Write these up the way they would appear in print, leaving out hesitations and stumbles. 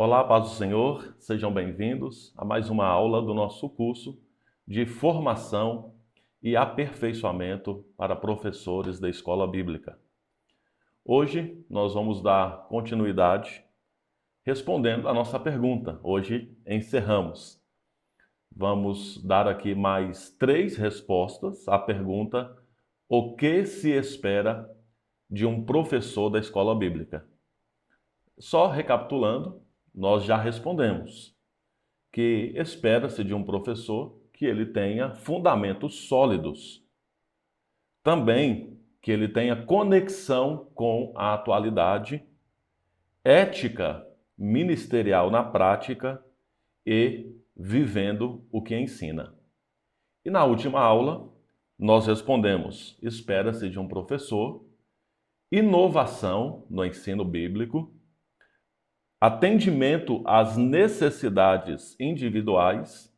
Olá, paz do Senhor, sejam bem-vindos a mais uma aula do nosso curso de formação e aperfeiçoamento para professores da Escola Bíblica. Hoje nós vamos dar continuidade respondendo a nossa pergunta. Hoje encerramos. Vamos dar aqui mais 3 respostas à pergunta: o que se espera de um professor da Escola Bíblica? Só recapitulando, nós já respondemos que espera-se de um professor que ele tenha fundamentos sólidos. Também que ele tenha conexão com a atualidade, ética ministerial na prática e vivendo o que ensina. E na última aula, nós respondemos: espera-se de um professor inovação no ensino bíblico, atendimento às necessidades individuais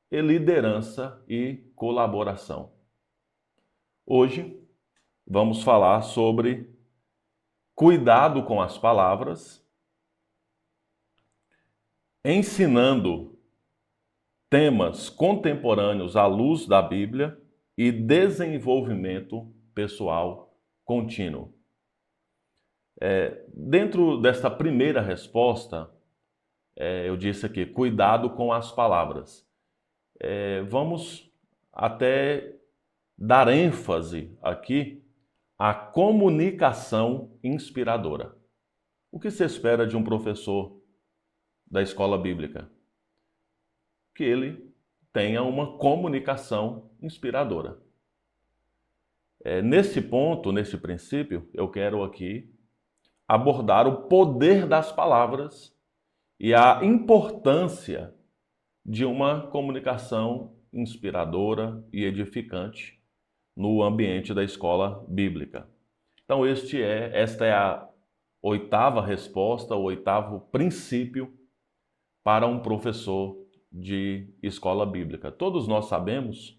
e liderança e colaboração. Hoje vamos falar sobre cuidado com as palavras, ensinando temas contemporâneos à luz da Bíblia e desenvolvimento pessoal contínuo. Dentro desta primeira resposta, eu disse aqui, cuidado com as palavras. Vamos até dar ênfase aqui à comunicação inspiradora. O que se espera de um professor da escola bíblica? Que ele tenha uma comunicação inspiradora. Nesse ponto, nesse princípio, eu quero aqui abordar o poder das palavras e a importância de uma comunicação inspiradora e edificante no ambiente da escola bíblica. Então, esta é a 8ª resposta, o 8º princípio para um professor de escola bíblica. Todos nós sabemos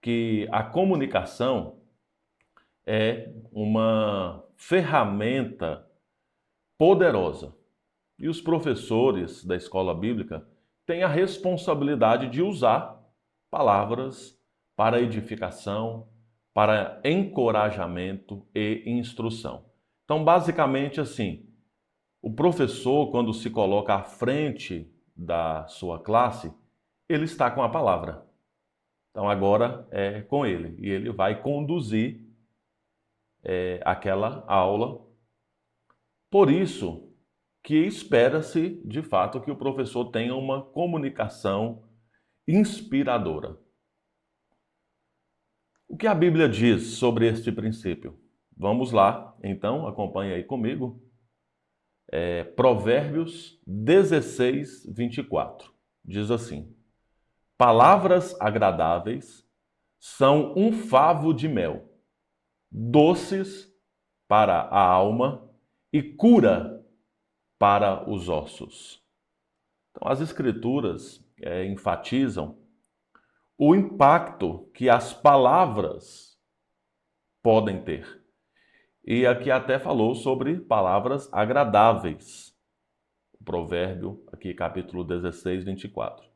que a comunicação é uma ferramenta poderosa. E os professores da escola bíblica têm a responsabilidade de usar palavras para edificação, para encorajamento e instrução. Então, basicamente assim, o professor, quando se coloca à frente da sua classe, ele está com a palavra. Então, agora é com ele. E ele vai conduzir aquela aula. Por isso que espera-se, de fato, que o professor tenha uma comunicação inspiradora. O que a Bíblia diz sobre este princípio? Vamos lá, então, acompanhe aí comigo. Provérbios 16, 24. Diz assim: palavras agradáveis são um favo de mel, doces para a alma e cura para os ossos. Então, as Escrituras enfatizam o impacto que as palavras podem ter. E aqui até falou sobre palavras agradáveis. O provérbio, aqui capítulo 16, 24.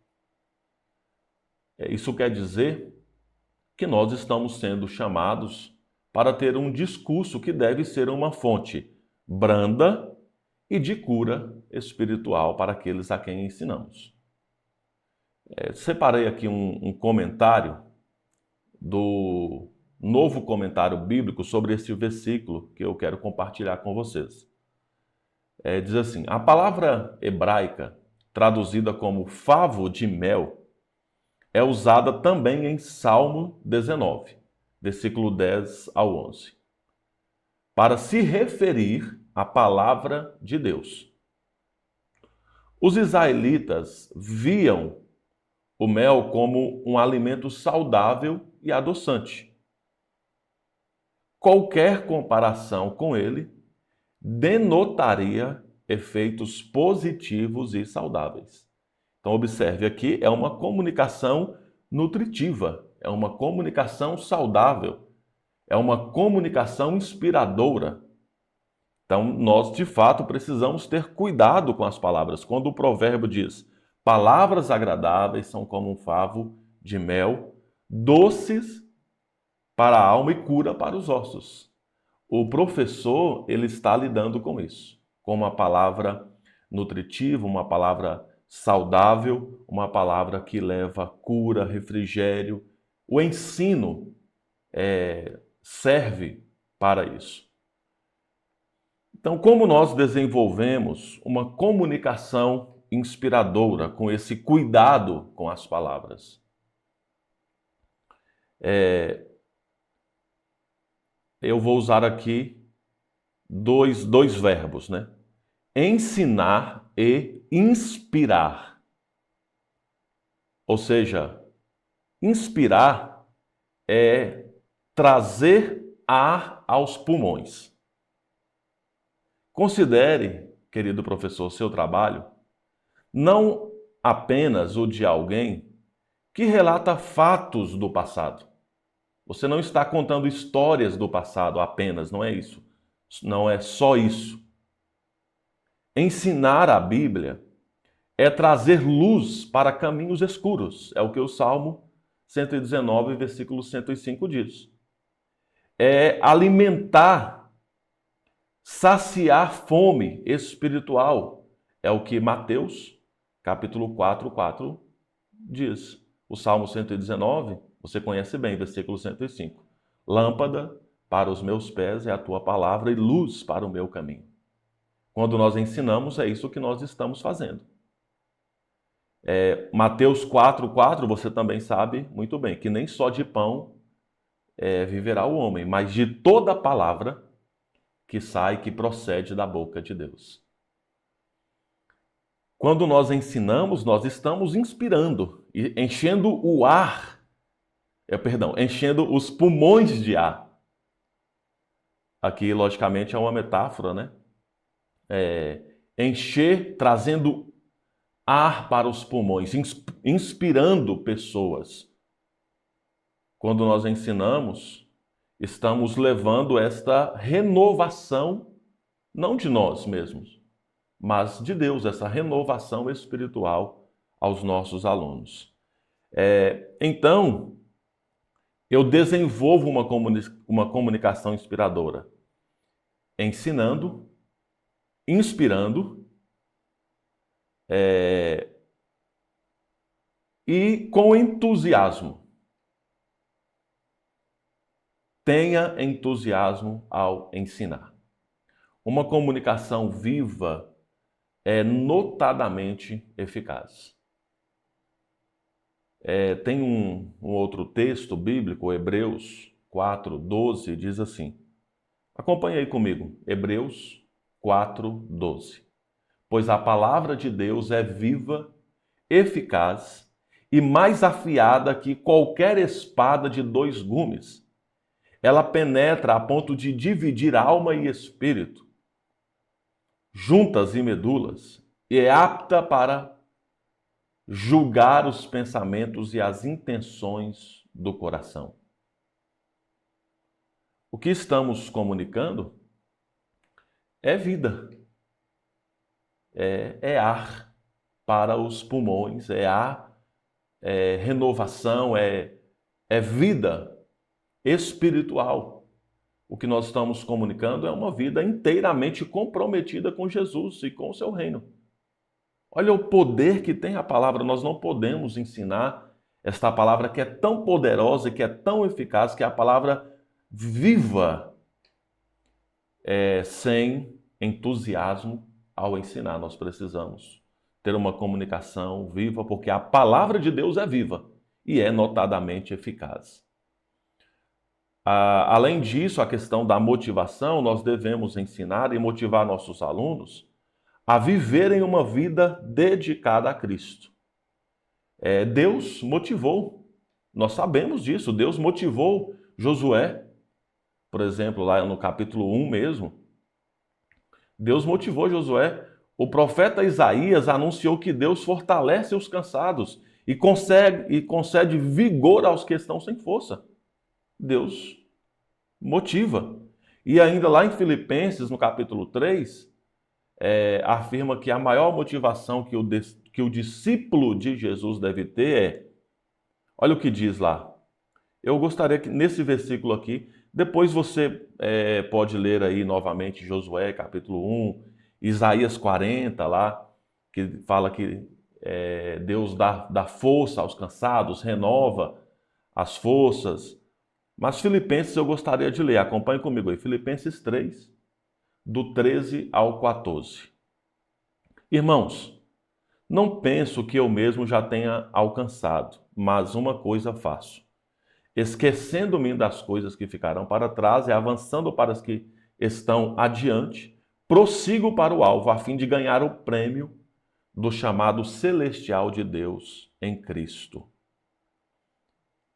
Isso quer dizer que nós estamos sendo chamados para ter um discurso que deve ser uma fonte branda e de cura espiritual para aqueles a quem ensinamos. Separei aqui um comentário do Novo Comentário Bíblico sobre esse versículo que eu quero compartilhar com vocês. Diz assim: a palavra hebraica, traduzida como favo de mel, é usada também em Salmo 19, versículo 10 ao 11, para se referir à palavra de Deus. Os israelitas viam o mel como um alimento saudável e adoçante. Qualquer comparação com ele denotaria efeitos positivos e saudáveis. Então, observe aqui, é uma comunicação nutritiva, é uma comunicação saudável, é uma comunicação inspiradora. Então, nós de fato precisamos ter cuidado com as palavras. Quando o provérbio diz: palavras agradáveis são como um favo de mel, doces para a alma e cura para os ossos. O professor, ele está lidando com isso, com uma palavra nutritiva, uma palavra saudável, uma palavra que leva cura, refrigério. O ensino serve para isso. Então, como nós desenvolvemos uma comunicação inspiradora com esse cuidado com as palavras? Eu vou usar aqui dois verbos, né? Ensinar e inspirar. Ou seja, inspirar é trazer ar aos pulmões. Considere, querido professor, seu trabalho não apenas o de alguém que relata fatos do passado. Você não está contando histórias do passado apenas, não é isso. Não é só isso. Ensinar a Bíblia é trazer luz para caminhos escuros. É o que o Salmo 119, versículo 105 diz. É alimentar, saciar fome espiritual. É o que Mateus, capítulo 4 diz. O Salmo 119, você conhece bem, versículo 105. Lâmpada para os meus pés é a tua palavra e luz para o meu caminho. Quando nós ensinamos, é isso que nós estamos fazendo. Mateus 4, você também sabe muito bem, que nem só de pão viverá o homem, mas de toda palavra que sai, que procede da boca de Deus. Quando nós ensinamos, nós estamos inspirando, enchendo o ar, enchendo os pulmões de ar. Aqui, logicamente, é uma metáfora, né? Encher, trazendo ar para os pulmões, inspirando pessoas. Quando nós ensinamos, estamos levando esta renovação, não de nós mesmos, mas de Deus, essa renovação espiritual aos nossos alunos. Então, eu desenvolvo uma comunicação inspiradora, ensinando, inspirando e com entusiasmo. Tenha entusiasmo ao ensinar. Uma comunicação viva é notadamente eficaz. Tem um outro texto bíblico, Hebreus 4:12, diz assim. Acompanhe aí comigo, Hebreus 4:12. Pois a palavra de Deus é viva, eficaz e mais afiada que qualquer espada de 2 gumes. Ela penetra a ponto de dividir alma e espírito, juntas e medulas, e é apta para julgar os pensamentos e as intenções do coração. O que estamos comunicando é vida, é ar para os pulmões, é ar, é renovação, é vida espiritual. O que nós estamos comunicando é uma vida inteiramente comprometida com Jesus e com o seu reino. Olha o poder que tem a palavra. Nós não podemos ensinar esta palavra que é tão poderosa e que é tão eficaz, que é a palavra viva, sem entusiasmo ao ensinar. Nós precisamos ter uma comunicação viva, porque a palavra de Deus é viva e é notadamente eficaz. Além disso, a questão da motivação, nós devemos ensinar e motivar nossos alunos a viverem uma vida dedicada a Cristo. Deus motivou, nós sabemos disso, Deus motivou Josué, por exemplo, lá no capítulo 1 mesmo, Deus motivou Josué. O profeta Isaías anunciou que Deus fortalece os cansados e concede vigor aos que estão sem força. Deus motiva. E ainda lá em Filipenses, no capítulo 3, afirma que a maior motivação que o discípulo de Jesus deve ter olha o que diz lá. Eu gostaria que nesse versículo aqui, depois você pode ler aí novamente Josué capítulo 1, Isaías 40 lá, que fala que Deus dá força aos cansados, renova as forças. Mas Filipenses eu gostaria de ler, acompanhe comigo aí, Filipenses 3, do 13 ao 14. Irmãos, não penso que eu mesmo já tenha alcançado, mas uma coisa faço, esquecendo-me das coisas que ficarão para trás e avançando para as que estão adiante, prossigo para o alvo, a fim de ganhar o prêmio do chamado celestial de Deus em Cristo.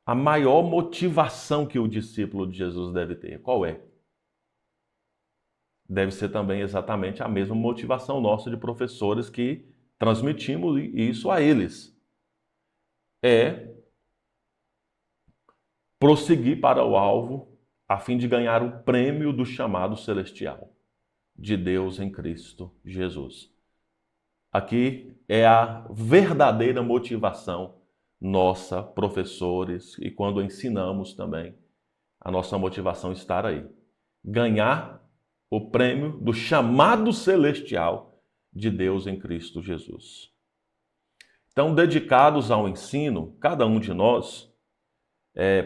A maior motivação que o discípulo de Jesus deve ter, qual é? Deve ser também exatamente a mesma motivação nossa de professores que transmitimos isso a eles. É prosseguir para o alvo a fim de ganhar o prêmio do chamado celestial de Deus em Cristo Jesus. Aqui é a verdadeira motivação nossa, professores, e quando ensinamos também, a nossa motivação estar aí. Ganhar o prêmio do chamado celestial de Deus em Cristo Jesus. Então, dedicados ao ensino, cada um de nós,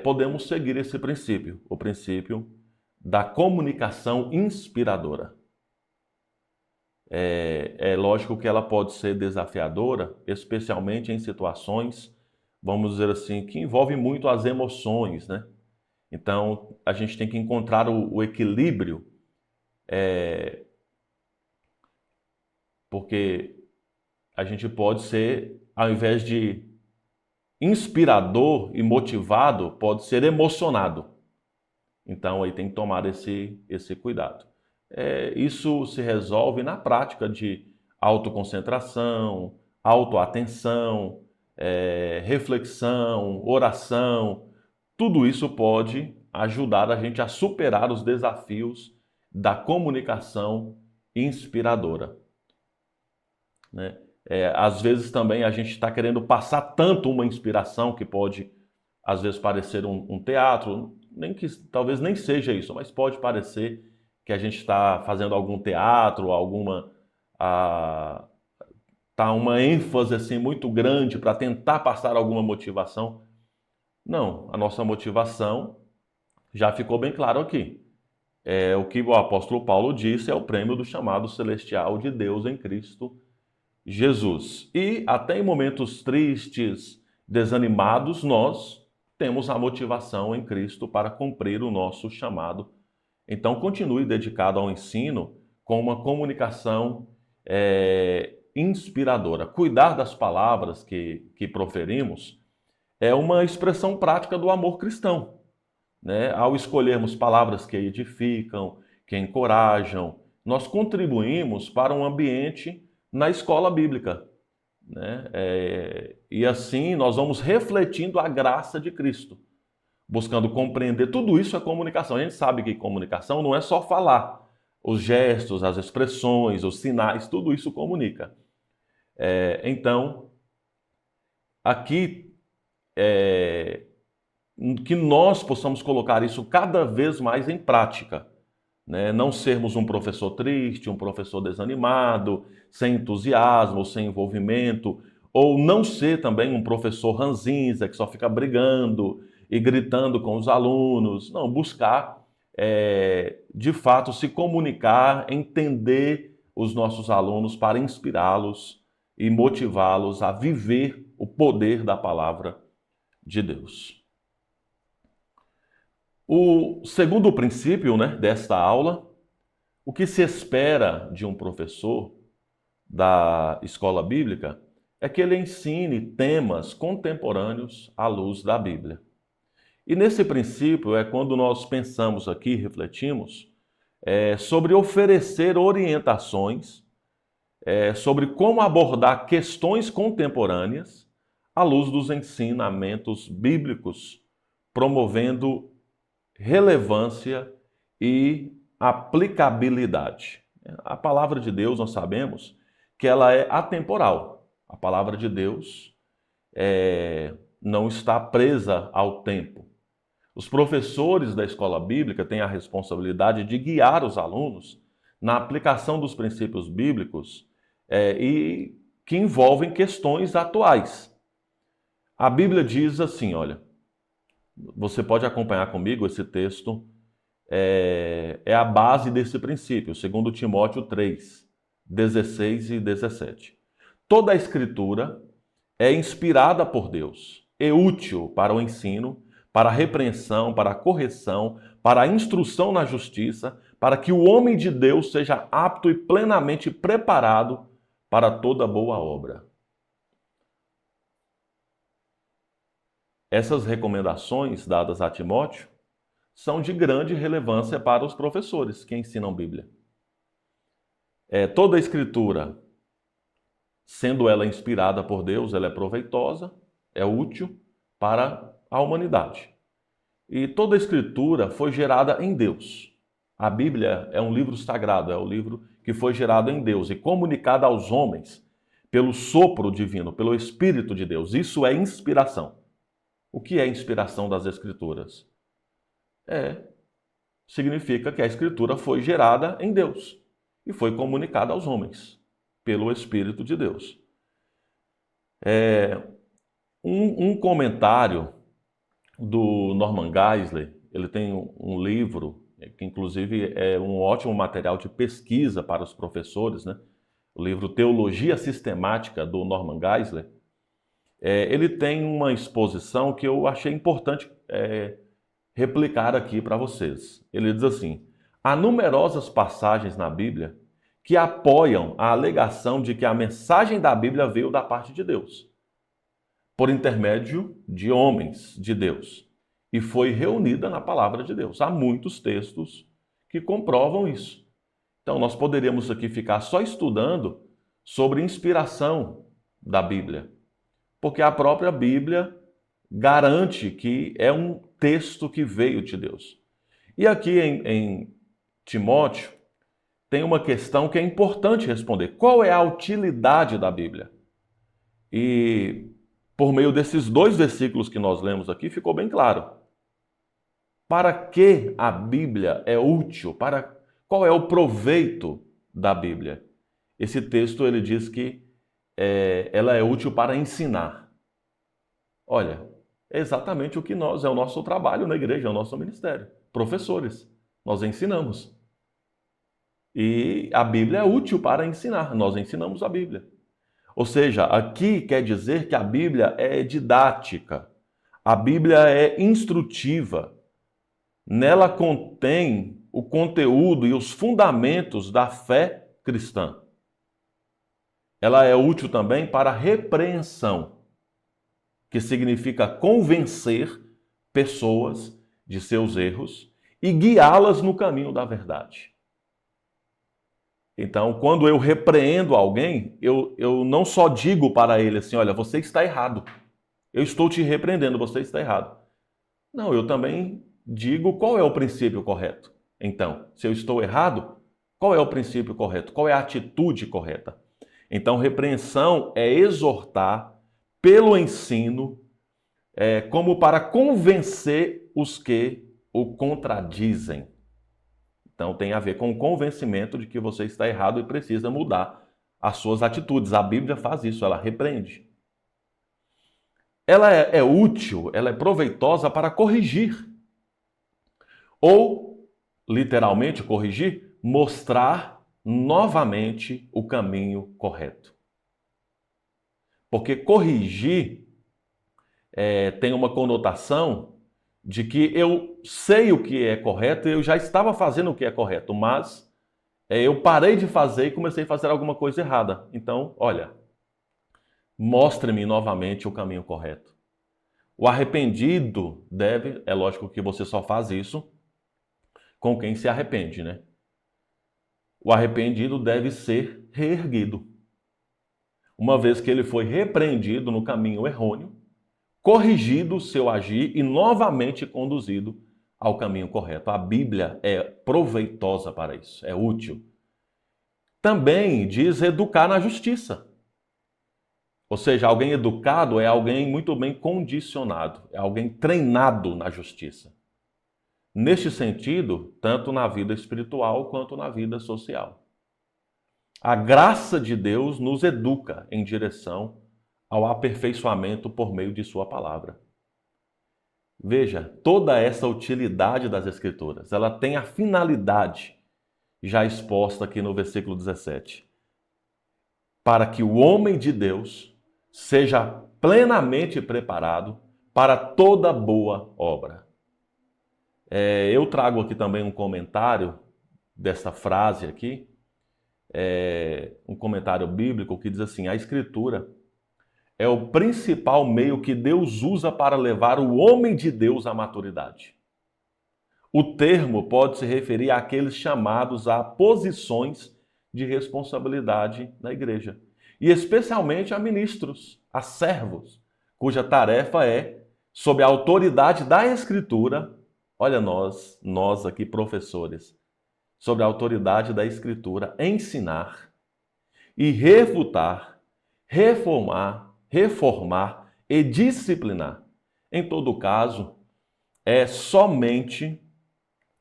podemos seguir esse princípio, o princípio da comunicação inspiradora. É lógico que ela pode ser desafiadora, especialmente em situações, vamos dizer assim, que envolvem muito as emoções, né? Então, a gente tem que encontrar o equilíbrio, porque a gente pode ser, ao invés de inspirador e motivado, pode ser emocionado. Então, aí tem que tomar esse cuidado. Isso se resolve na prática de autoconcentração, autoatenção, reflexão, oração. Tudo isso pode ajudar a gente a superar os desafios da comunicação inspiradora, né? Às vezes também a gente está querendo passar tanto uma inspiração que pode, às vezes, parecer um teatro, talvez nem seja isso, mas pode parecer que a gente está fazendo algum teatro, tá uma ênfase assim muito grande para tentar passar alguma motivação. Não, a nossa motivação já ficou bem claro aqui. O que o apóstolo Paulo disse é o prêmio do chamado celestial de Deus em Cristo Jesus. E até em momentos tristes, desanimados, nós temos a motivação em Cristo para cumprir o nosso chamado. Então, continue dedicado ao ensino com uma comunicação inspiradora. Cuidar das palavras que proferimos é uma expressão prática do amor cristão, né? Ao escolhermos palavras que edificam, que encorajam, nós contribuímos para um ambiente na escola bíblica, né? E assim nós vamos refletindo a graça de Cristo, buscando compreender. Tudo isso é comunicação. A gente sabe que comunicação não é só falar. Os gestos, as expressões, os sinais, tudo isso comunica. Então, aqui, que nós possamos colocar isso cada vez mais em prática, né? Não sermos um professor triste, um professor desanimado, sem entusiasmo, sem envolvimento, ou não ser também um professor ranzinza que só fica brigando e gritando com os alunos. Não, buscar, de fato, se comunicar, entender os nossos alunos para inspirá-los e motivá-los a viver o poder da palavra de Deus. O segundo princípio, né, desta aula, o que se espera de um professor da escola bíblica é que ele ensine temas contemporâneos à luz da Bíblia. E nesse princípio é quando nós pensamos aqui, refletimos, sobre oferecer orientações sobre como abordar questões contemporâneas à luz dos ensinamentos bíblicos, promovendo relevância e aplicabilidade. A palavra de Deus, nós sabemos que ela é atemporal. A palavra de Deus não está presa ao tempo. Os professores da escola bíblica têm a responsabilidade de guiar os alunos na aplicação dos princípios bíblicos e que envolvem questões atuais. A Bíblia diz assim, olha, você pode acompanhar comigo esse texto, é a base desse princípio, 2 Timóteo 3, 16 e 17. Toda a Escritura é inspirada por Deus, é útil para o ensino, para a repreensão, para a correção, para a instrução na justiça, para que o homem de Deus seja apto e plenamente preparado para toda boa obra. Essas recomendações dadas a Timóteo são de grande relevância para os professores que ensinam Bíblia. Toda a Escritura, sendo ela inspirada por Deus, ela é proveitosa, é útil para a humanidade. E toda a Escritura foi gerada em Deus. A Bíblia é um livro sagrado, é o livro que foi gerado em Deus e comunicado aos homens pelo sopro divino, pelo Espírito de Deus. Isso é inspiração. O que é inspiração das Escrituras? Significa que a Escritura foi gerada em Deus e foi comunicada aos homens pelo Espírito de Deus. Um comentário do Norman Geisler, ele tem um livro que inclusive é um ótimo material de pesquisa para os professores, né? O livro Teologia Sistemática, do Norman Geisler. Ele tem uma exposição que eu achei importante replicar aqui para vocês. Ele diz assim: há numerosas passagens na Bíblia que apoiam a alegação de que a mensagem da Bíblia veio da parte de Deus, por intermédio de homens de Deus, e foi reunida na palavra de Deus. Há muitos textos que comprovam isso. Então, nós poderíamos aqui ficar só estudando sobre inspiração da Bíblia, porque a própria Bíblia garante que é um texto que veio de Deus. E aqui em Timóteo, tem uma questão que é importante responder. Qual é a utilidade da Bíblia? E por meio desses 2 versículos que nós lemos aqui, ficou bem claro. Para que a Bíblia é útil? Qual é o proveito da Bíblia? Esse texto ele diz que ela é útil para ensinar. Olha, é exatamente o que é o nosso trabalho na igreja, é o nosso ministério. Professores, nós ensinamos. E a Bíblia é útil para ensinar, nós ensinamos a Bíblia. Ou seja, aqui quer dizer que a Bíblia é didática, a Bíblia é instrutiva, nela contém o conteúdo e os fundamentos da fé cristã. Ela é útil também para repreensão, que significa convencer pessoas de seus erros e guiá-las no caminho da verdade. Então, quando eu repreendo alguém, eu não só digo para ele assim, olha, você está errado. Eu estou te repreendendo, você está errado. Não, eu também digo qual é o princípio correto. Então, se eu estou errado, qual é o princípio correto? Qual é a atitude correta? Então, repreensão é exortar pelo ensino, como para convencer os que o contradizem. Então, tem a ver com o convencimento de que você está errado e precisa mudar as suas atitudes. A Bíblia faz isso, ela repreende. Ela é útil, ela é proveitosa para corrigir. Ou, literalmente, corrigir, mostrar novamente o caminho correto. Porque corrigir tem uma conotação de que eu sei o que é correto e eu já estava fazendo o que é correto, mas eu parei de fazer e comecei a fazer alguma coisa errada. Então, olha, mostre-me novamente o caminho correto. O arrependido é lógico que você só faz isso com quem se arrepende, né? O arrependido deve ser reerguido. Uma vez que ele foi repreendido no caminho errôneo, corrigido o seu agir e novamente conduzido ao caminho correto. A Bíblia é proveitosa para isso, é útil. Também diz educar na justiça. Ou seja, alguém educado é alguém muito bem condicionado, é alguém treinado na justiça. Neste sentido, tanto na vida espiritual quanto na vida social. A graça de Deus nos educa em direção ao aperfeiçoamento por meio de sua palavra. Veja, toda essa utilidade das Escrituras, ela tem a finalidade já exposta aqui no versículo 17. Para que o homem de Deus seja plenamente preparado para toda boa obra. Eu trago aqui também um comentário dessa frase aqui, um comentário bíblico que diz assim: a Escritura é o principal meio que Deus usa para levar o homem de Deus à maturidade. O termo pode se referir àqueles chamados a posições de responsabilidade na igreja, e especialmente a ministros, a servos, cuja tarefa é, sob a autoridade da Escritura, olha nós aqui professores, sob a autoridade da Escritura, ensinar e refutar, reformar e disciplinar. Em todo caso, é somente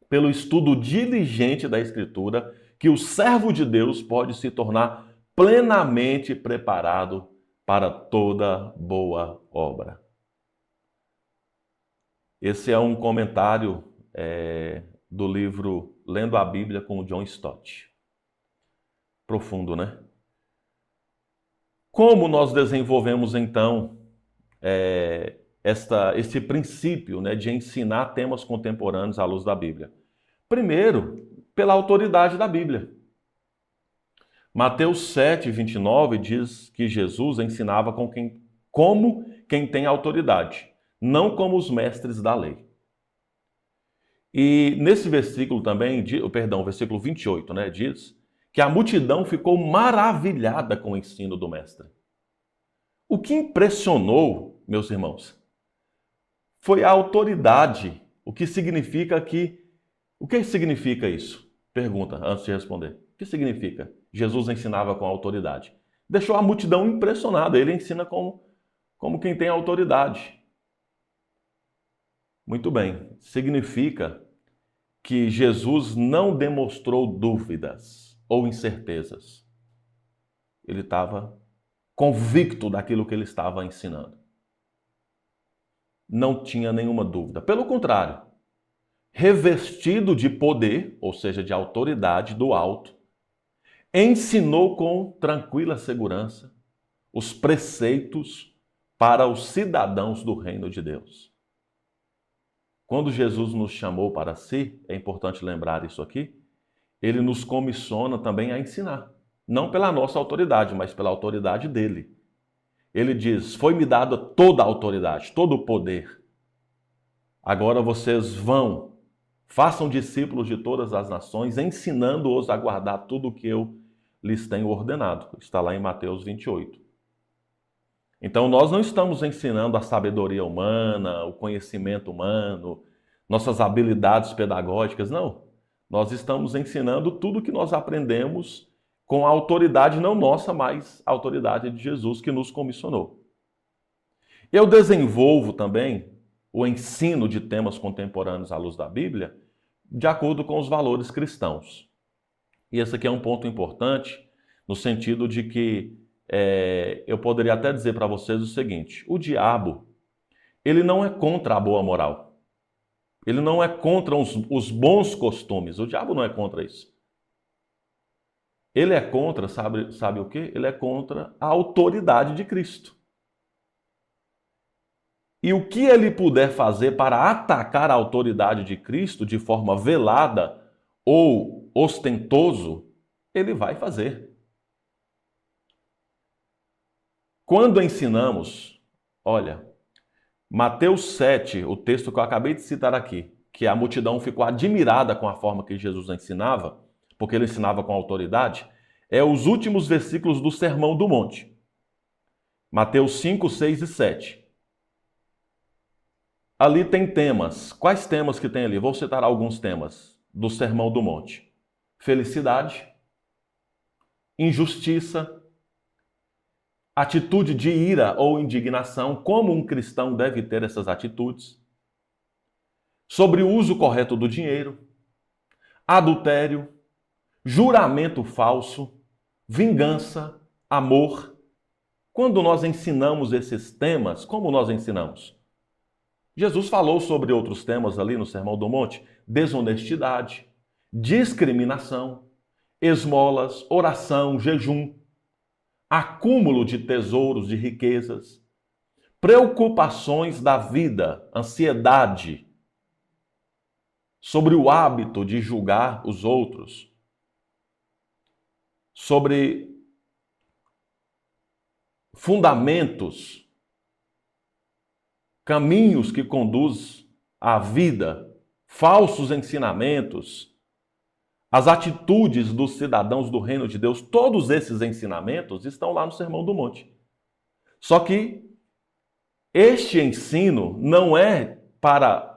pelo estudo diligente da Escritura que o servo de Deus pode se tornar plenamente preparado para toda boa obra. Esse é um comentário do livro Lendo a Bíblia com o John Stott. Profundo, né? Como nós desenvolvemos, então, esse princípio, né, de ensinar temas contemporâneos à luz da Bíblia? Primeiro, pela autoridade da Bíblia. Mateus 7, 29 diz que Jesus ensinava como quem tem autoridade, não como os mestres da lei. E nesse versículo também, versículo 28, né, diz que a multidão ficou maravilhada com o ensino do mestre. O que impressionou, meus irmãos, foi a autoridade. O que significa isso? Pergunta, antes de responder. O que significa? Jesus ensinava com autoridade. Deixou a multidão impressionada. Ele ensina como quem tem autoridade. Muito bem. Significa que Jesus não demonstrou dúvidas ou incertezas. Ele estava convicto daquilo que ele estava ensinando. Não tinha nenhuma dúvida. Pelo contrário, revestido de poder, ou seja, de autoridade do alto, ensinou com tranquila segurança os preceitos para os cidadãos do reino de Deus. Quando Jesus nos chamou para si, é importante lembrar isso aqui, ele nos comissiona também a ensinar. Não pela nossa autoridade, mas pela autoridade dele. Ele diz: foi-me dada toda a autoridade, todo o poder. Agora vocês vão, façam discípulos de todas as nações, ensinando-os a guardar tudo o que eu lhes tenho ordenado. Está lá em Mateus 28. Então nós não estamos ensinando a sabedoria humana, o conhecimento humano, nossas habilidades pedagógicas, não. Nós estamos ensinando tudo o que nós aprendemos com a autoridade não nossa, mas a autoridade de Jesus que nos comissionou. Eu desenvolvo também o ensino de temas contemporâneos à luz da Bíblia de acordo com os valores cristãos. E esse aqui é um ponto importante, no sentido de que eu poderia até dizer para vocês o seguinte: o diabo, ele não é contra a boa moral. Ele não é contra os bons costumes. O diabo não é contra isso. Ele é contra, sabe o quê? Ele é contra a autoridade de Cristo. E o que ele puder fazer para atacar a autoridade de Cristo de forma velada ou ostentoso, ele vai fazer. Quando ensinamos, olha, Mateus 7, o texto que eu acabei de citar aqui, que a multidão ficou admirada com a forma que Jesus ensinava, porque ele ensinava com autoridade, é os últimos versículos do Sermão do Monte. Mateus 5, 6 e 7. Ali tem temas. Quais temas que tem ali? Vou citar alguns temas do Sermão do Monte. Felicidade, injustiça, atitude de ira ou indignação, como um cristão deve ter essas atitudes, sobre o uso correto do dinheiro, adultério, juramento falso, vingança, amor. Quando nós ensinamos esses temas, como nós ensinamos? Jesus falou sobre outros temas ali no Sermão do Monte: desonestidade, discriminação, esmolas, oração, jejum, acúmulo de tesouros, de riquezas, preocupações da vida, ansiedade, sobre o hábito de julgar os outros, sobre fundamentos, caminhos que conduzem à vida, falsos ensinamentos, as atitudes dos cidadãos do reino de Deus. Todos esses ensinamentos estão lá no Sermão do Monte. Só que este ensino não é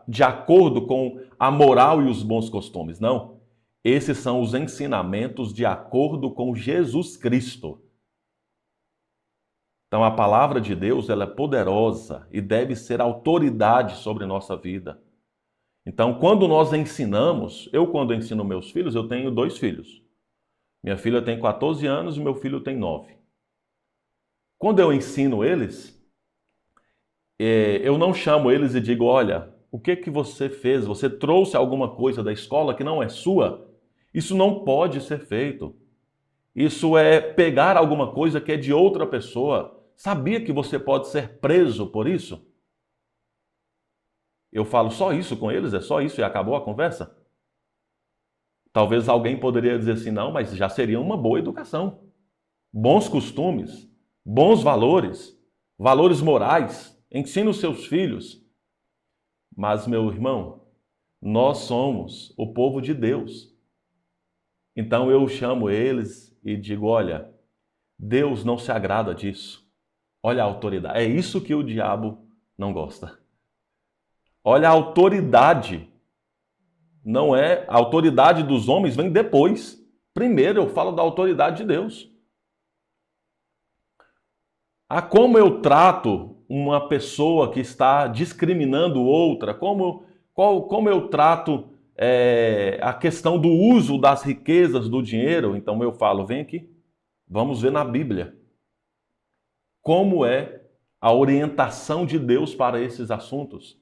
de acordo com a moral e os bons costumes, não. Esses são os ensinamentos de acordo com Jesus Cristo. Então a palavra de Deus, ela é poderosa e deve ser autoridade sobre nossa vida. Então, quando nós ensinamos, quando ensino meus filhos, eu tenho 2 filhos. Minha filha tem 14 anos e meu filho tem 9. Quando eu ensino eles, eu não chamo eles e digo: olha, o que você fez? Você trouxe alguma coisa da escola que não é sua? Isso não pode ser feito. Isso é pegar alguma coisa que é de outra pessoa. Sabia que você pode ser preso por isso? Eu falo só isso com eles? É só isso e acabou a conversa? Talvez alguém poderia dizer assim: não, mas já seria uma boa educação. Bons costumes, bons valores, valores morais. Ensina os seus filhos. Mas, meu irmão, nós somos o povo de Deus. Então eu chamo eles e digo: olha, Deus não se agrada disso. Olha a autoridade. É isso que o diabo não gosta. Olha a autoridade. Não é a autoridade dos homens, vem depois. Primeiro eu falo da autoridade de Deus. Como eu trato uma pessoa que está discriminando outra, como eu trato a questão do uso das riquezas, do dinheiro. Então eu falo: vem aqui, vamos ver na Bíblia como é a orientação de Deus para esses assuntos.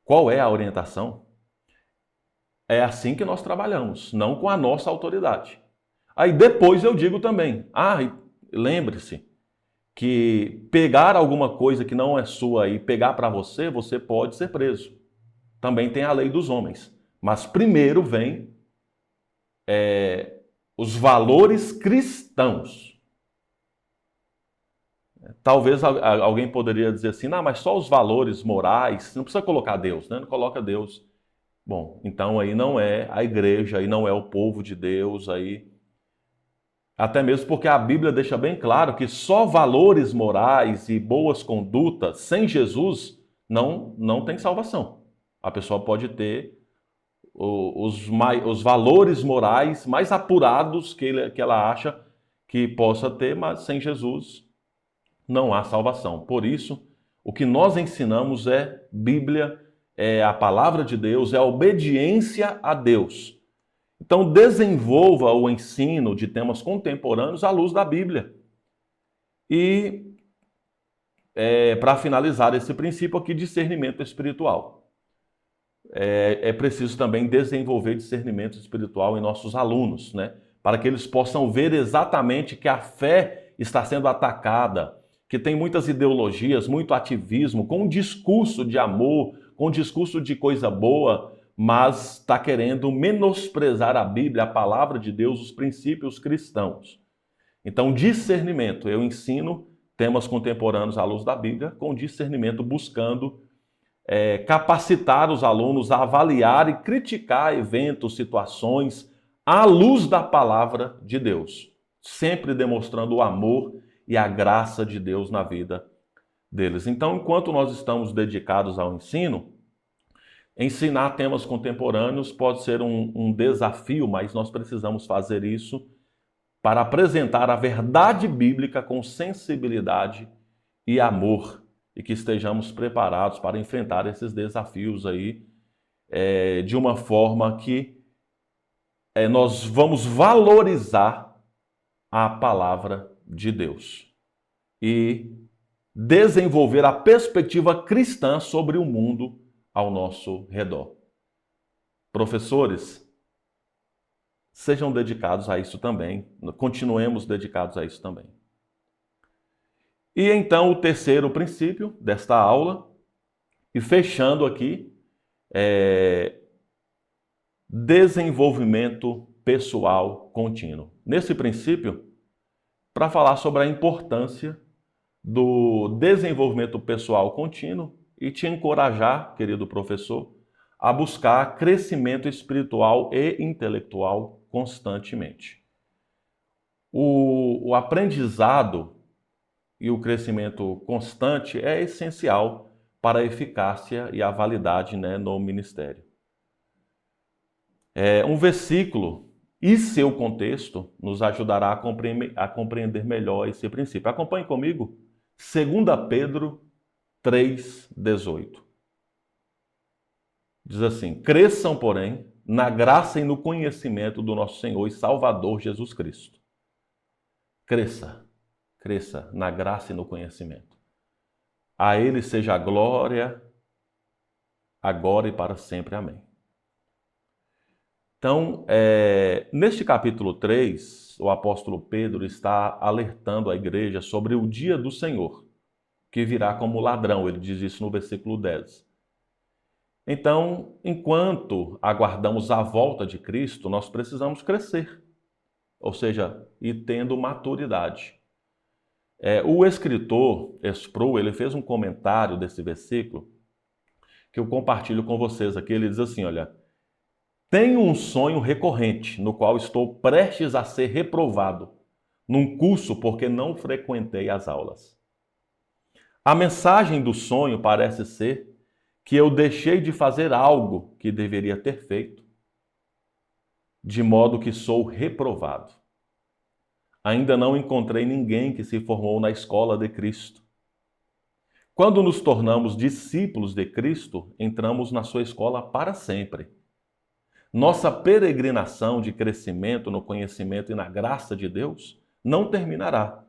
Qual é a orientação? É assim que nós trabalhamos, não com a nossa autoridade. Aí depois eu digo também: lembre-se que pegar alguma coisa que não é sua e pegar para você, você pode ser preso. Também tem a lei dos homens. Mas primeiro vem os valores cristãos. Talvez alguém poderia dizer assim: não, mas só os valores morais, não precisa colocar Deus, né? Não coloca Deus. Bom, então aí não é a igreja, aí não é o povo de Deus, aí... Até mesmo porque a Bíblia deixa bem claro que só valores morais e boas condutas sem Jesus não tem salvação. A pessoa pode ter os valores morais mais apurados que ela acha que possa ter, mas sem Jesus não há salvação. Por isso, o que nós ensinamos é Bíblia, é a palavra de Deus, é a obediência a Deus. Então, desenvolva o ensino de temas contemporâneos à luz da Bíblia. E, para finalizar esse princípio aqui, discernimento espiritual. É preciso também desenvolver discernimento espiritual em nossos alunos, né? Para que eles possam ver exatamente que a fé está sendo atacada, que tem muitas ideologias, muito ativismo, com um discurso de amor, com um discurso de coisa boa, mas está querendo menosprezar a Bíblia, a palavra de Deus, os princípios cristãos. Então, discernimento. Eu ensino temas contemporâneos à luz da Bíblia, com discernimento, buscando capacitar os alunos a avaliar e criticar eventos, situações, à luz da palavra de Deus, sempre demonstrando o amor e a graça de Deus na vida deles. Então, enquanto nós estamos dedicados ao ensino, ensinar temas contemporâneos pode ser um desafio, mas nós precisamos fazer isso para apresentar a verdade bíblica com sensibilidade e amor, e que estejamos preparados para enfrentar esses desafios aí de uma forma que nós vamos valorizar a palavra de Deus e desenvolver a perspectiva cristã sobre o mundo ao nosso redor. Professores, sejam dedicados a isso também, continuemos dedicados a isso também. E então o terceiro princípio desta aula, e fechando aqui, desenvolvimento pessoal contínuo. Nesse princípio, para falar sobre a importância do desenvolvimento pessoal contínuo e te encorajar, querido professor, a buscar crescimento espiritual e intelectual constantemente. O aprendizado e o crescimento constante é essencial para a eficácia e a validade, no ministério. Um versículo e seu contexto nos ajudará a compreender melhor esse princípio. Acompanhe comigo, 2 Pedro 3,18. Diz assim: cresçam, porém, na graça e no conhecimento do nosso Senhor e Salvador Jesus Cristo. Cresça na graça e no conhecimento. A Ele seja a glória, agora e para sempre. Amém. Então, neste capítulo 3, o apóstolo Pedro está alertando a igreja sobre o dia do Senhor, que virá como ladrão. Ele diz isso no versículo 10. Então, enquanto aguardamos a volta de Cristo, nós precisamos crescer, ou seja, ir tendo maturidade. O escritor Sproul, ele fez um comentário desse versículo que eu compartilho com vocês aqui. Ele diz assim, olha: tenho um sonho recorrente no qual estou prestes a ser reprovado num curso porque não frequentei as aulas. A mensagem do sonho parece ser que eu deixei de fazer algo que deveria ter feito, de modo que sou reprovado. Ainda não encontrei ninguém que se formou na escola de Cristo. Quando nos tornamos discípulos de Cristo, entramos na sua escola para sempre. Nossa peregrinação de crescimento no conhecimento e na graça de Deus não terminará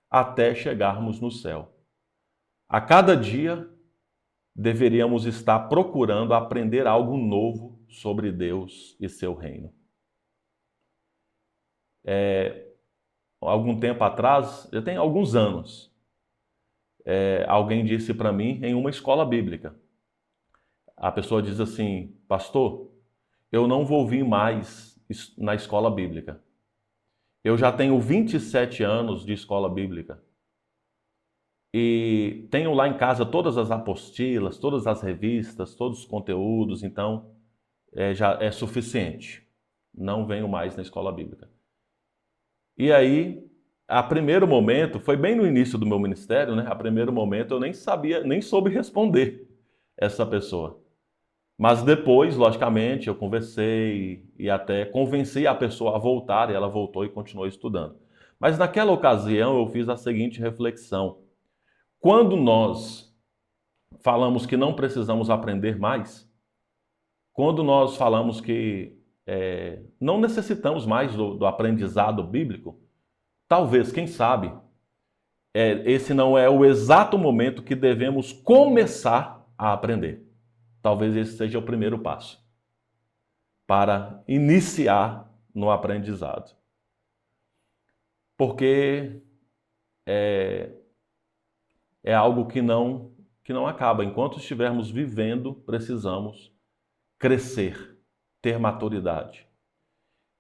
até chegarmos no céu. A cada dia, deveríamos estar procurando aprender algo novo sobre Deus e seu reino. Algum tempo atrás, já tem alguns anos, alguém disse para mim em uma escola bíblica. A pessoa diz assim: pastor, eu não vou vir mais na escola bíblica. Eu já tenho 27 anos de escola bíblica. E tenho lá em casa todas as apostilas, todas as revistas, todos os conteúdos, então já é suficiente. Não venho mais na escola bíblica. E aí, a primeiro momento, foi bem no início do meu ministério, A primeiro momento eu nem soube responder essa pessoa. Mas depois, logicamente, eu conversei e até convenci a pessoa a voltar, e ela voltou e continuou estudando. Mas naquela ocasião eu fiz a seguinte reflexão: quando nós falamos que não precisamos aprender mais, quando nós falamos que não necessitamos mais do aprendizado bíblico, talvez, quem sabe, esse não é o exato momento que devemos começar a aprender. Talvez esse seja o primeiro passo para iniciar no aprendizado. Porque é algo que não acaba. Enquanto estivermos vivendo, precisamos crescer, ter maturidade.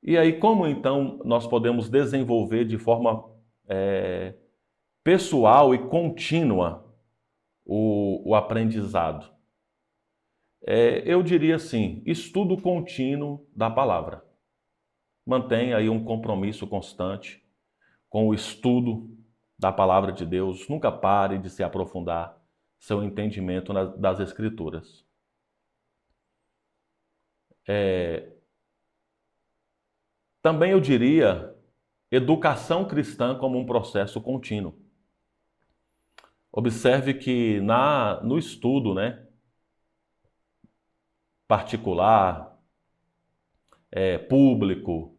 E aí, como então nós podemos desenvolver de forma pessoal e contínua o aprendizado? Eu diria assim: estudo contínuo da palavra. Mantenha aí um compromisso constante com o estudo da palavra de Deus, nunca pare de se aprofundar seu entendimento das Escrituras. Também eu diria educação cristã como um processo contínuo. Observe que no estudo, né, particular, público,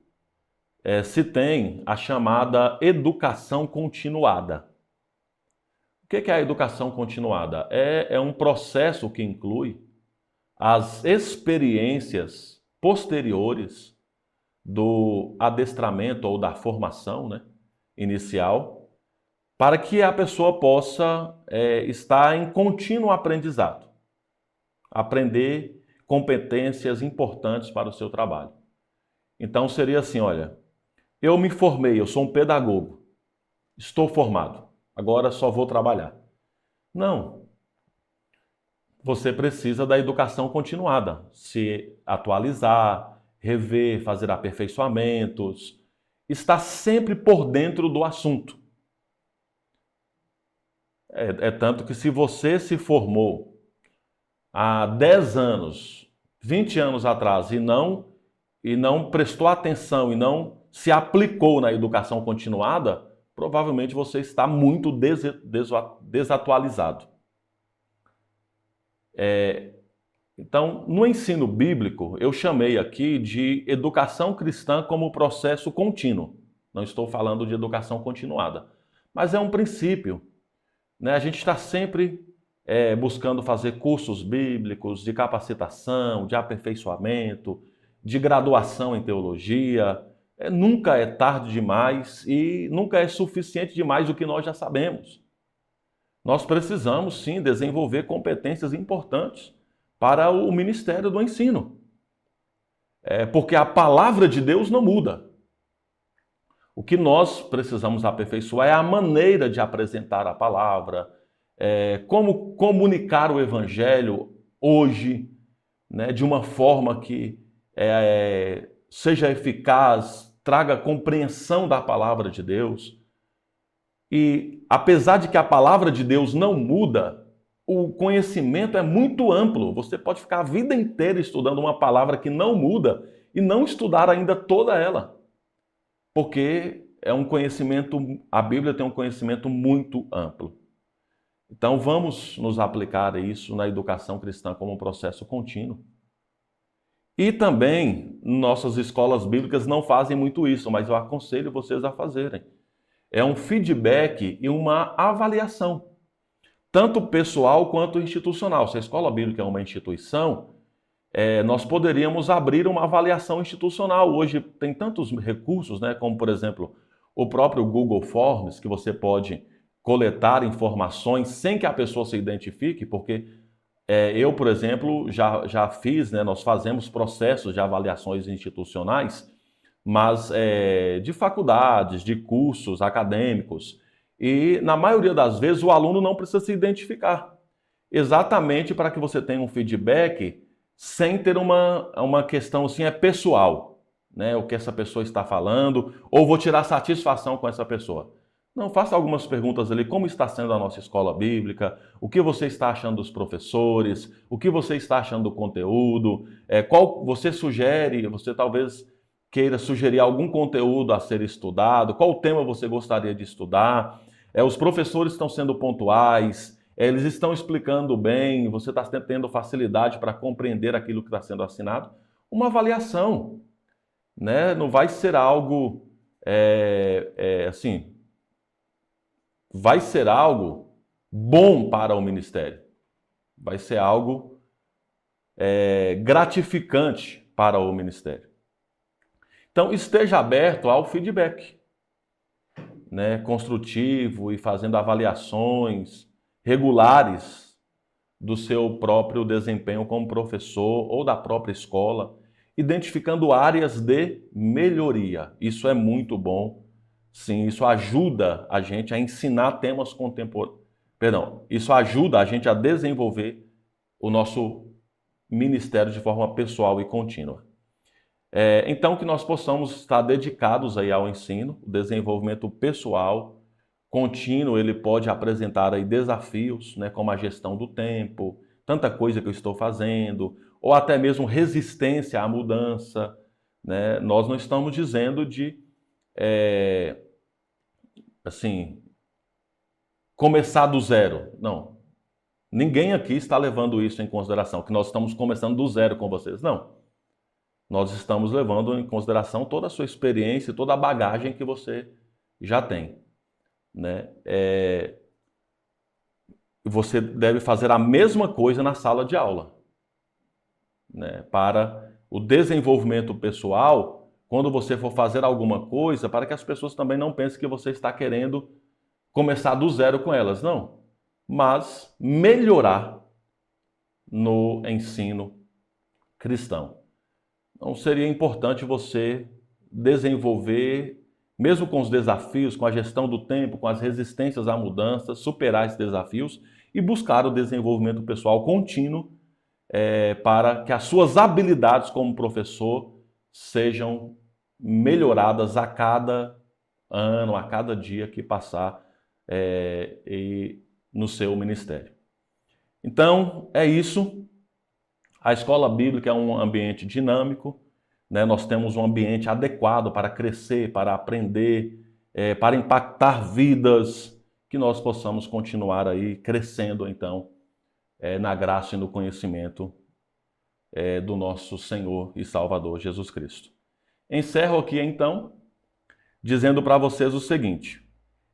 se tem a chamada educação continuada. O que é a educação continuada? É um processo que inclui as experiências posteriores do adestramento ou da formação, né, inicial, para que a pessoa possa estar em contínuo aprendizado, aprender competências importantes para o seu trabalho. Então seria assim, olha, eu me formei, eu sou um pedagogo, estou formado, agora só vou trabalhar. Não. Você precisa da educação continuada, se atualizar, rever, fazer aperfeiçoamentos, estar sempre por dentro do assunto. É tanto que se você se formou há 10 anos, 20 anos atrás e não prestou atenção e não se aplicou na educação continuada, provavelmente você está muito desatualizado. Então, no ensino bíblico, eu chamei aqui de educação cristã como processo contínuo. Não estou falando de educação continuada, mas é um princípio, né? A gente está sempre buscando fazer cursos bíblicos de capacitação, de aperfeiçoamento, de graduação em teologia. Nunca é tarde demais e nunca é suficiente demais o que nós já sabemos. Nós precisamos, sim, desenvolver competências importantes para o ministério do ensino. Porque a palavra de Deus não muda. O que nós precisamos aperfeiçoar é a maneira de apresentar a palavra, como comunicar o evangelho hoje, né, de uma forma que seja eficaz, traga compreensão da palavra de Deus. E apesar de que a palavra de Deus não muda, o conhecimento é muito amplo. Você pode ficar a vida inteira estudando uma palavra que não muda e não estudar ainda toda ela. Porque é um conhecimento, a Bíblia tem um conhecimento muito amplo. Então vamos nos aplicar a isso na educação cristã como um processo contínuo. E também nossas escolas bíblicas não fazem muito isso, mas eu aconselho vocês a fazerem. É um feedback e uma avaliação, tanto pessoal quanto institucional. Se a escola bíblica é uma instituição, nós poderíamos abrir uma avaliação institucional. Hoje tem tantos recursos, né, como, por exemplo, o próprio Google Forms, que você pode coletar informações sem que a pessoa se identifique, porque eu, por exemplo, já fiz, né, nós fazemos processos de avaliações institucionais, mas de faculdades, de cursos acadêmicos. E, na maioria das vezes, o aluno não precisa se identificar. Exatamente para que você tenha um feedback sem ter uma questão assim, pessoal, né? O que essa pessoa está falando, ou vou tirar satisfação com essa pessoa. Não, faça algumas perguntas ali, como está sendo a nossa escola bíblica, o que você está achando dos professores, o que você está achando do conteúdo, qual você sugere, você talvez queira sugerir algum conteúdo a ser estudado, qual tema você gostaria de estudar, os professores estão sendo pontuais, eles estão explicando bem, você está tendo facilidade para compreender aquilo que está sendo assinado. Uma avaliação, né? Não vai ser algo assim, vai ser algo bom para o ministério, vai ser algo gratificante para o ministério. Então, esteja aberto ao feedback, né, construtivo e fazendo avaliações regulares do seu próprio desempenho como professor ou da própria escola, identificando áreas de melhoria. Isso é muito bom. Sim, isso ajuda a gente a ensinar temas contemporâneos. Isso ajuda a gente a desenvolver o nosso ministério de forma pessoal e contínua. Então, que nós possamos estar dedicados aí ao ensino, desenvolvimento pessoal, contínuo, ele pode apresentar aí desafios, né, como a gestão do tempo, tanta coisa que eu estou fazendo, ou até mesmo resistência à mudança, né? Nós não estamos dizendo de, assim, começar do zero. Não. Ninguém aqui está levando isso em consideração, que nós estamos começando do zero com vocês. Não. Nós estamos levando em consideração toda a sua experiência, toda a bagagem que você já tem, né? Você deve fazer a mesma coisa na sala de aula, né? Para o desenvolvimento pessoal, quando você for fazer alguma coisa, para que as pessoas também não pensem que você está querendo começar do zero com elas, não. Mas melhorar no ensino cristão. Então seria importante você desenvolver, mesmo com os desafios, com a gestão do tempo, com as resistências à mudança, superar esses desafios e buscar o desenvolvimento pessoal contínuo para que as suas habilidades como professor sejam melhoradas a cada ano, a cada dia que passar no seu ministério. Então, é isso. A escola bíblica é um ambiente dinâmico, né? Nós temos um ambiente adequado para crescer, para aprender, para impactar vidas, que nós possamos continuar aí crescendo, então, na graça e no conhecimento do nosso Senhor e Salvador Jesus Cristo. Encerro aqui, então, dizendo para vocês o seguinte: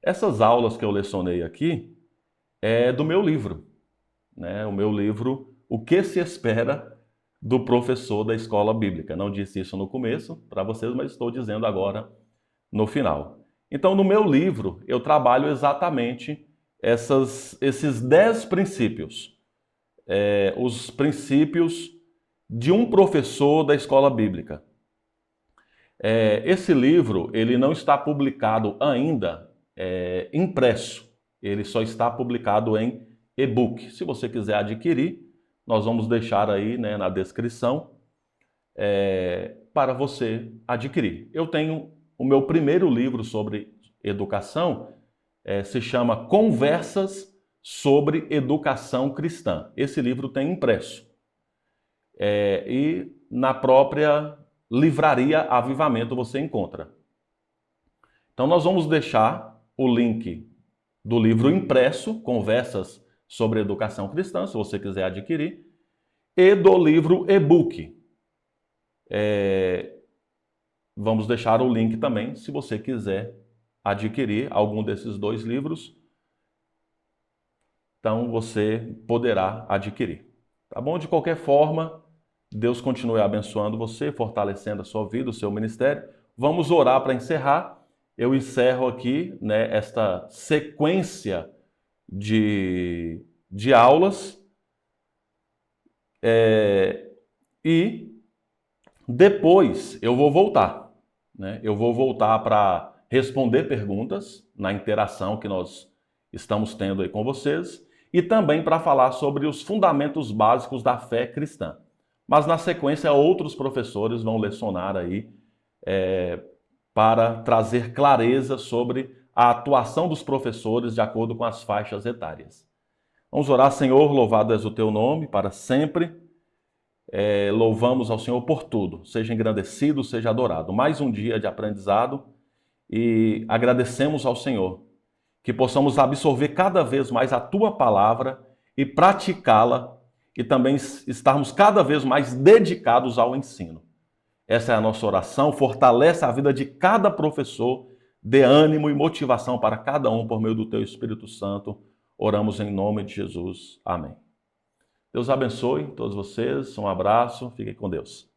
essas aulas que eu lecionei aqui é do meu livro, né? O meu livro, O que se espera do professor da escola bíblica. Não disse isso no começo para vocês, mas estou dizendo agora no final. Então, no meu livro, eu trabalho exatamente esses 10 princípios. Os princípios de um professor da escola bíblica. Esse livro, ele não está publicado ainda impresso. Ele só está publicado em e-book. Se você quiser adquirir, nós vamos deixar aí, né, na descrição para você adquirir. Eu tenho o meu primeiro livro sobre educação, se chama Conversas sobre Educação Cristã. Esse livro tem impresso. E na própria livraria Avivamento você encontra. Então nós vamos deixar o link do livro impresso, Conversas sobre Educação Cristã, se você quiser adquirir, e do livro e-book. Vamos deixar o link também, se você quiser adquirir algum desses 2 livros, então você poderá adquirir. Tá bom? De qualquer forma, Deus continue abençoando você, fortalecendo a sua vida, o seu ministério. Vamos orar para encerrar. Eu encerro aqui, né, esta sequência de aulas e depois eu vou voltar, né? Eu vou voltar para responder perguntas na interação que nós estamos tendo aí com vocês e também para falar sobre os fundamentos básicos da fé cristã. Mas na sequência outros professores vão lecionar aí para trazer clareza sobre a atuação dos professores de acordo com as faixas etárias. Vamos orar. Senhor, louvado és o teu nome para sempre. Louvamos ao Senhor por tudo. Seja engrandecido, seja adorado. Mais um dia de aprendizado e agradecemos ao Senhor que possamos absorver cada vez mais a tua palavra e praticá-la e também estarmos cada vez mais dedicados ao ensino. Essa é a nossa oração. Fortalece a vida de cada professor, dê ânimo e motivação para cada um por meio do teu Espírito Santo. Oramos em nome de Jesus. Amém. Deus abençoe todos vocês. Um abraço. Fiquem com Deus.